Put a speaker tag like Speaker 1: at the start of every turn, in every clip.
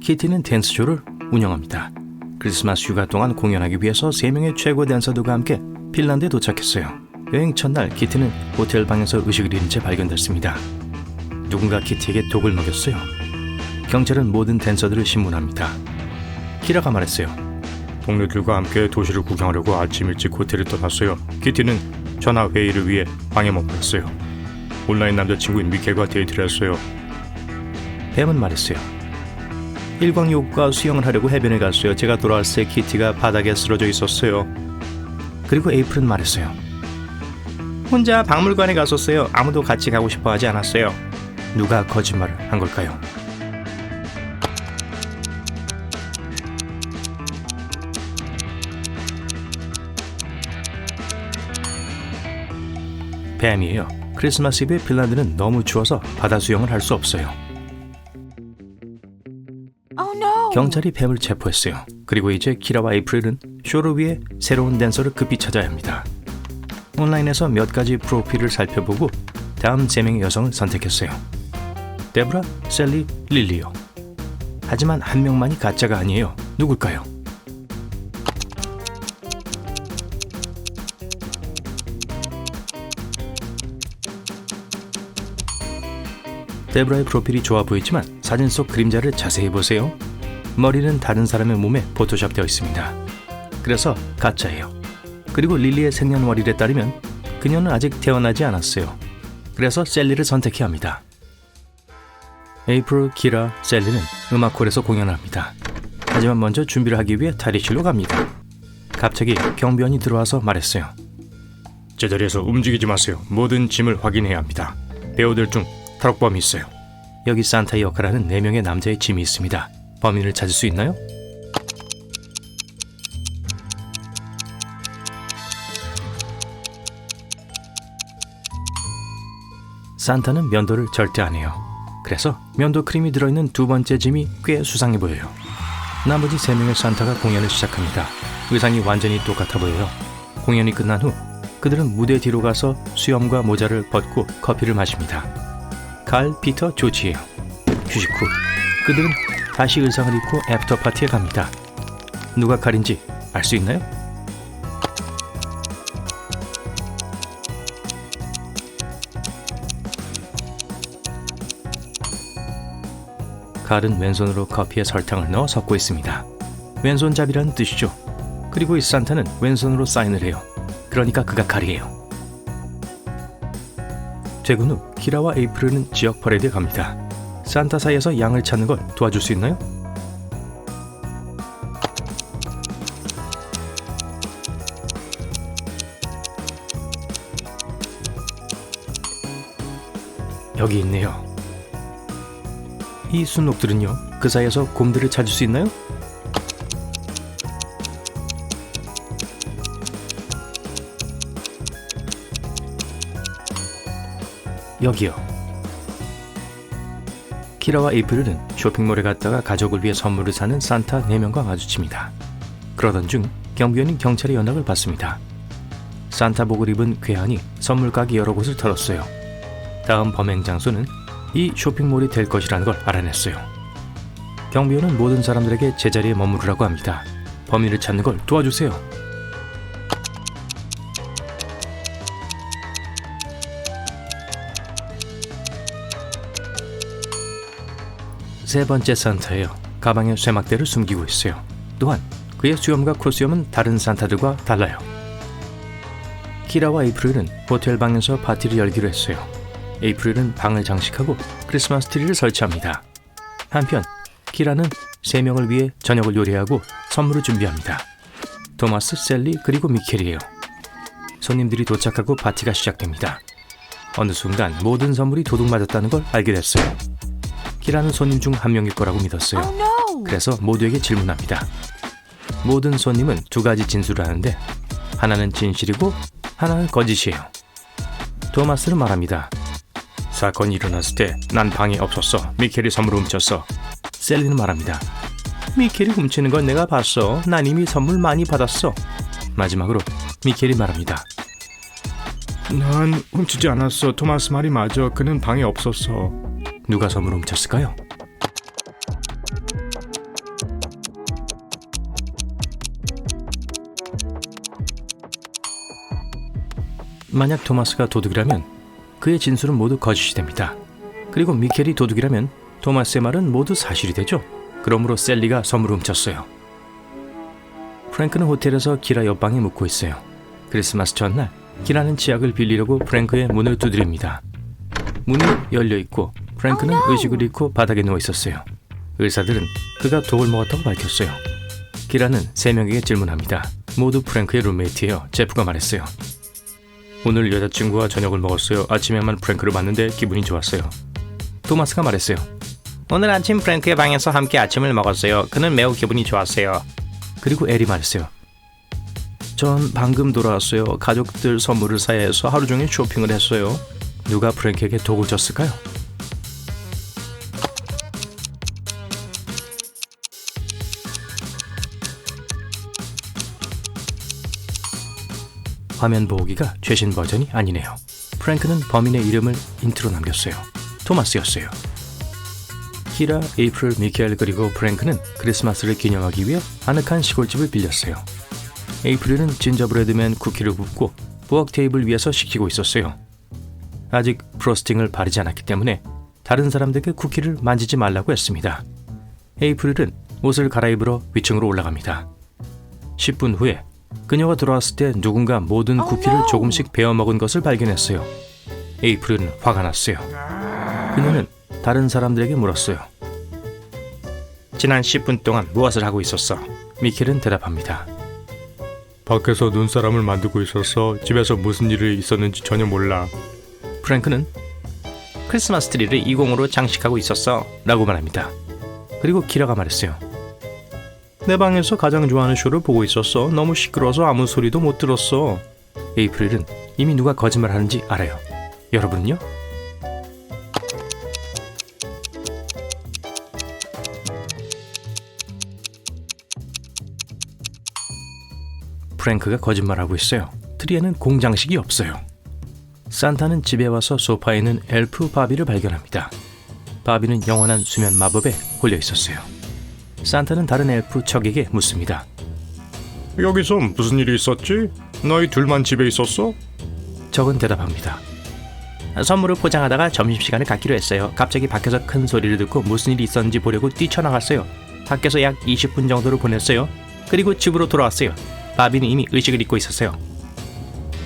Speaker 1: 키티는 댄스쇼를 운영합니다. 크리스마스 휴가 동안 공연하기 위해서 3명의 최고 댄서들과 함께 핀란드에 도착했어요. 여행 첫날 키티는 호텔 방에서 의식을 잃은 채 발견됐습니다. 누군가 키티에게 독을 먹였어요. 경찰은 모든 댄서들을 신문합니다. 키라가 말했어요.
Speaker 2: 동료들과 함께 도시를 구경하려고 아침 일찍 호텔을 떠났어요. 키티는 전화 회의를 위해 방에 머물렀어요. 온라인 남자친구인 미켈과 데이트를 했어요.
Speaker 1: 뱀은 말했어요. 일광욕과 수영을 하려고 해변에 갔어요. 제가 돌아왔을 때 키티가 바닥에 쓰러져 있었어요. 그리고 에이프릴은 말했어요. 혼자 박물관에 갔었어요. 아무도 같이 가고 싶어 하지 않았어요. 누가 거짓말을 한 걸까요? 뱀이에요. 크리스마스 이브에 핀란드는 너무 추워서 바다 수영을 할 수 없어요. 경찰이 뱀을 체포했어요. 그리고 이제 키라와 에이프릴은 쇼를 위해 새로운 댄서를 급히 찾아야 합니다. 온라인에서 몇 가지 프로필을 살펴보고 다음 3명의 여성을 선택했어요. 데브라, 셀리, 릴리요. 하지만 한 명만이 가짜가 아니에요. 누굴까요? 데브라의 프로필이 좋아 보이지만 사진 속 그림자를 자세히 보세요. 머리는 다른 사람의 몸에 포토샵되어 있습니다. 그래서 가짜예요. 그리고 릴리의 생년월일에 따르면 그녀는 아직 태어나지 않았어요. 그래서 셀리를 선택해야 합니다. 에이프릴, 키라, 셀리는 음악홀에서 공연을 합니다. 하지만 먼저 준비를 하기 위해 탈의실로 갑니다. 갑자기 경비원이 들어와서 말했어요.
Speaker 2: 제자리에서 움직이지 마세요. 모든 짐을 확인해야 합니다. 배우들 중 탈옥범이 있어요.
Speaker 1: 여기 산타의 역할하는 4명의 남자의 짐이 있습니다. 범인을 찾을 수 있나요? 산타는 면도를 절대 안 해요. 그래서 면도 크림이 들어있는 두 번째 짐이 꽤 수상해 보여요. 나머지 3명의 산타가 공연을 시작합니다. 의상이 완전히 똑같아 보여요. 공연이 끝난 후 그들은 무대 뒤로 가서 수염과 모자를 벗고 커피를 마십니다. 칼, 피터, 조지예요. 휴식 후 그들은 다시 의상을 입고 애프터 파티에 갑니다. 누가 칼인지 알 수 있나요? 칼은 왼손으로 커피에 설탕을 넣어 섞고 있습니다. 왼손잡이라는 뜻이죠. 그리고 이 산타는 왼손으로 사인을 해요. 그러니까 그가 칼이에요. 퇴근 후 키라와 에이프릴은 지역 퍼레이드에 갑니다. 산타 사이에서 양을 찾는 걸 도와줄 수 있나요? 여기 있네요. 이 순록들은요, 그 사이에서 곰들을 찾을 수 있나요? 여기요. 키라와 에이프릴은 쇼핑몰에 갔다가 가족을 위해 선물을 사는 산타 4명과 마주칩니다. 그러던 중 경비원이 경찰의 연락을 받습니다. 산타복을 입은 괴한이 선물 가게 여러 곳을 털었어요. 다음 범행 장소는 이 쇼핑몰이 될 것이라는 걸 알아냈어요. 경비원은 모든 사람들에게 제자리에 머무르라고 합니다. 범인을 찾는 걸 도와주세요. 세 번째 산타예요. 가방에 쇠막대를 숨기고 있어요. 또한 그의 수염과 콧수염은 다른 산타들과 달라요. 키라와 에이프릴은 호텔 방에서 파티를 열기로 했어요. 에이프릴은 방을 장식하고 크리스마스 트리를 설치합니다. 한편 키라는 3명을 위해 저녁을 요리하고 선물을 준비합니다. 토마스, 셀리, 그리고 미켈이에요. 손님들이 도착하고 파티가 시작됩니다. 어느 순간 모든 선물이 도둑맞았다는 걸 알게 됐어요. 키라는 손님 중 한 명일 거라고 믿었어요. 그래서 모두에게 질문합니다. 모든 손님은 2가지 진술을 하는데 하나는 진실이고 하나는 거짓이에요. 토마스는 말합니다.
Speaker 2: 사건이 일어났을 때 난 방에 없었어. 미켈이 선물을 훔쳤어.
Speaker 1: 셀리는 말합니다. 미켈이 훔치는 건 내가 봤어. 난 이미 선물 많이 받았어. 마지막으로 미켈이 말합니다.
Speaker 2: 난 훔치지 않았어. 토마스 말이 맞아. 그는 방에 없었어.
Speaker 1: 누가 선물을 훔쳤을까요? 만약 토마스가 도둑이라면 그의 진술은 모두 거짓이 됩니다. 그리고 미켈이 도둑이라면 토마스의 말은 모두 사실이 되죠. 그러므로 셀리가 선물을 훔쳤어요. 프랭크는 호텔에서 키라 옆방에 묵고 있어요. 크리스마스 전날 키라는 치약을 빌리려고 프랭크의 문을 두드립니다. 문이 열려있고 프랭크는 의식을 잃고 바닥에 누워 있었어요. 의사들은 그가 독을 먹었다고 밝혔어요. 키라는 3명에게 질문합니다. 모두 프랭크의 룸메이트예요. 제프가 말했어요. 오늘 여자친구와 저녁을 먹었어요. 아침에만 프랭크를 봤는데 기분이 좋았어요. 토마스가 말했어요. 오늘 아침 프랭크의 방에서 함께 아침을 먹었어요. 그는 매우 기분이 좋았어요. 그리고 엘이 말했어요. 전 방금 돌아왔어요. 가족들 선물을 사야 해서 하루 종일 쇼핑을 했어요. 누가 프랭크에게 독을 줬을까요? 화면 보기가 최신 버전이 아니네요. 프랭크는 범인의 이름을 인트로 남겼어요. 토마스였어요. 키라, 에이프릴, 미켈 그리고 프랭크는 크리스마스를 기념하기 위해 아늑한 시골집을 빌렸어요. 에이프릴은 진저브레드맨 쿠키를 굽고 부엌 테이블 위에서 식히고 있었어요. 아직 프로스팅을 바르지 않았기 때문에 다른 사람들에게 쿠키를 만지지 말라고 했습니다. 에이프릴은 옷을 갈아입으러 위층으로 올라갑니다. 10분 후에 그녀가 돌아왔을 때 누군가 모든 쿠키를 조금씩 베어 먹은 것을 발견했어요. 에이프릴은 화가 났어요. 그녀는 다른 사람들에게 물었어요. 지난 10분 동안 무엇을 하고 있었어? 미켈은 대답합니다.
Speaker 2: 밖에서 눈사람을 만들고 있어서 집에서 무슨 일이 있었는지 전혀 몰라.
Speaker 1: 프랭크는 크리스마스 트리를 20으로 장식하고 있었어 라고 말합니다. 그리고 키라가 말했어요. 내 방에서 가장 좋아하는 쇼를 보고 있었어. 너무 시끄러워서 아무 소리도 못 들었어. 에이프릴은 이미 누가 거짓말하는지 알아요. 여러분은요? 프랭크가 거짓말하고 있어요. 트리에는 공장식이 없어요. 산타는 집에 와서 소파에 있는 엘프 바비를 발견합니다. 바비는 영원한 수면 마법에 홀려 있었어요. 산타는 다른 엘프 척에게 묻습니다.
Speaker 2: 여기서 무슨 일이 있었지? 너희 둘만 집에 있었어?
Speaker 1: 척은 대답합니다. 선물을 포장하다가 점심시간을 갖기로 했어요. 갑자기 밖에서 큰 소리를 듣고 무슨 일이 있었는지 보려고 뛰쳐나갔어요. 밖에서 약 20분 정도를 보냈어요. 그리고 집으로 돌아왔어요. 바비는 이미 의식을 잃고 있었어요.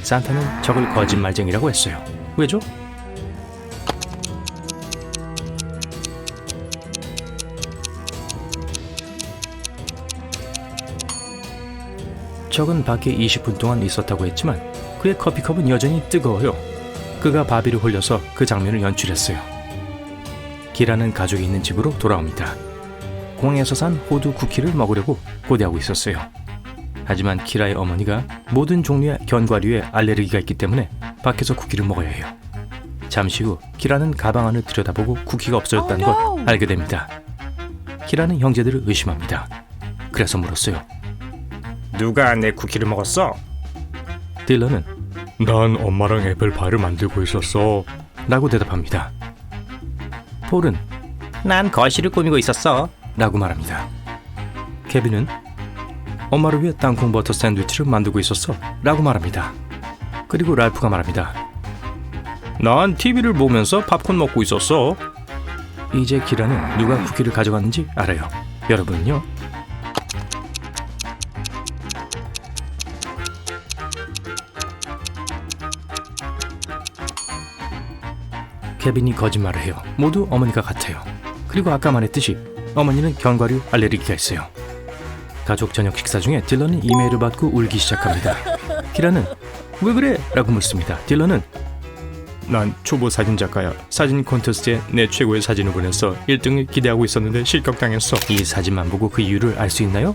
Speaker 1: 산타는 적을 거짓말쟁이라고 했어요. 왜죠? 적은 밖에 20분 동안 있었다고 했지만 그의 커피컵은 여전히 뜨거워요. 그가 바비를 홀려서 그 장면을 연출했어요. 키라는 가족이 있는 집으로 돌아옵니다. 공항에서 산 호두 쿠키를 먹으려고 고대하고 있었어요. 하지만 키라의 어머니가 모든 종류의 견과류에 알레르기가 있기 때문에 밖에서 쿠키를 먹어야 해요. 잠시 후 키라는 가방 안을 들여다보고 쿠키가 없어졌다는 걸 알게 됩니다. 키라는 형제들을 의심합니다. 그래서 물었어요. 누가 내 쿠키를 먹었어? 딜런은
Speaker 2: 난 엄마랑 애플파이를 만들고 있었어
Speaker 1: 라고 대답합니다. 폴은 난 거실을 꾸미고 있었어 라고 말합니다. 케빈은 엄마를 위해 땅콩 버터 샌드위치를 만들고 있었어 라고 말합니다. 그리고 랄프가 말합니다. 난 TV를 보면서 팝콘 먹고 있었어. 이제 키라는 누가 쿠키를 가져갔는지 알아요. 여러분은요? 케빈이 거짓말을 해요. 모두 어머니가 같아요. 그리고 아까 말했듯이 어머니는 견과류 알레르기가 있어요. 가족 저녁 식사 중에 딜런은 이메일을 받고 울기 시작합니다. 키라는 왜 그래? 라고 묻습니다. 딜런은 난 초보 사진작가야. 사진 콘테스트에 내 최고의 사진을 보내서 1등을 기대하고 있었는데 실격당했어. 이 사진만 보고 그 이유를 알 수 있나요?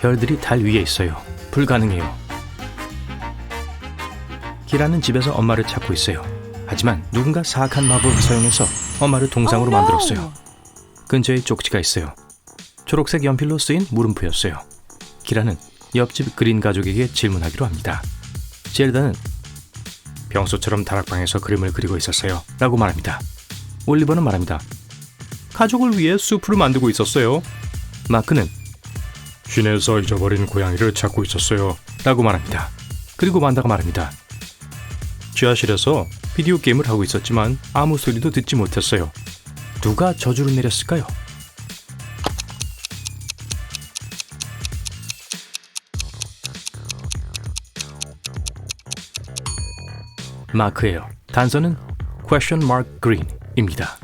Speaker 1: 별들이 달 위에 있어요. 불가능해요. 키라는 집에서 엄마를 찾고 있어요. 하지만 누군가 사악한 마법을 사용해서 엄마를 동상으로 만들었어요. 근처에 쪽지가 있어요. 초록색 연필로 쓰인 물음표였어요. 키라는 옆집 그린 가족에게 질문하기로 합니다. 젤다는 평소처럼 다락방에서 그림을 그리고 있었어요 라고 말합니다. 올리버는 말합니다.
Speaker 2: 가족을 위해 수프를 만들고 있었어요.
Speaker 1: 마크는
Speaker 2: 쉰에서 잊어버린 고양이를 찾고 있었어요.
Speaker 1: 라고 말합니다. 그리고 만다가 말합니다.
Speaker 2: 지하실에서 비디오 게임을 하고 있었지만
Speaker 1: 아무 소리도 듣지 못했어요. 누가 저주를 내렸을까요? 마크예요. 단서는 question mark green입니다.